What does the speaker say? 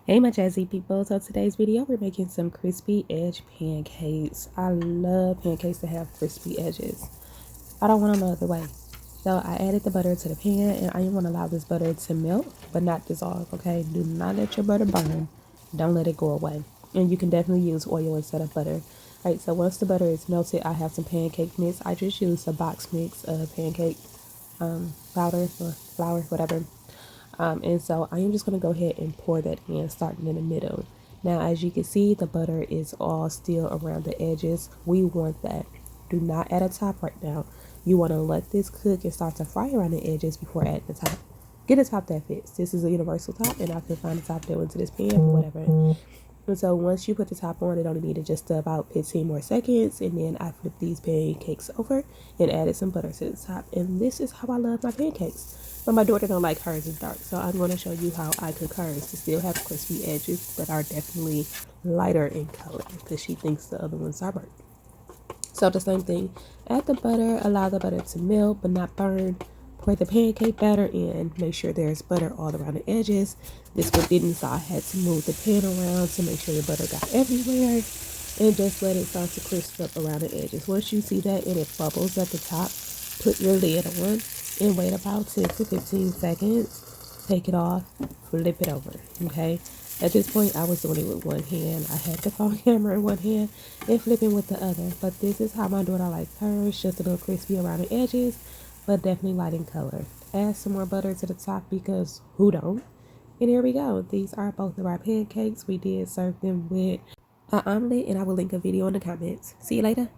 Hey my jazzy people, so today's video we're making some crispy edge pancakes. I love pancakes that have crispy edges. I don't want them the other way. So I added the butter to the pan and I want to allow this butter to melt but not dissolve, okay? Do not let your butter burn. Don't let it go away. And you can definitely use oil instead of butter. Alright, so once the butter is melted, I have some pancake mix. I just used a box mix of pancake powder or flour, whatever. And so I am just going to go ahead and pour that in, starting in the middle. Now, as you can see, the butter is all still around the edges. We want that. Do not add a top right now. You want to let this cook and start to fry around the edges before adding the top. Get a top that fits. This is a universal top, and I can find a top that went to this pan or whatever. And so once you put the top on, it only needed just about 15 more seconds. And then I flipped these pancakes over and added some butter to the top. And this is how I love my pancakes. But my daughter don't like hers is dark. So I'm going to show you how I cook hers to still have crispy edges, but are definitely lighter in color because she thinks the other ones are burnt. So the same thing, add the butter, allow the butter to melt but not burn. Pour the pancake batter in, make sure there's butter all around the edges. This one didn't, so I had to move the pan around to make sure the butter got everywhere. And just let it start to crisp up around the edges. Once you see that and it bubbles at the top, put your lid on and wait about 10 to 15 seconds. Take it off, flip it over, okay? At this point, I was doing it with one hand. I had the phone camera in one hand and flipping with the other. But this is how my daughter likes hers, just a little crispy around the edges, but definitely light in color. Add some more butter to the top because who don't? And here we go. These are both of our pancakes. We did serve them with an omelet, and I will link a video in the comments. See you later.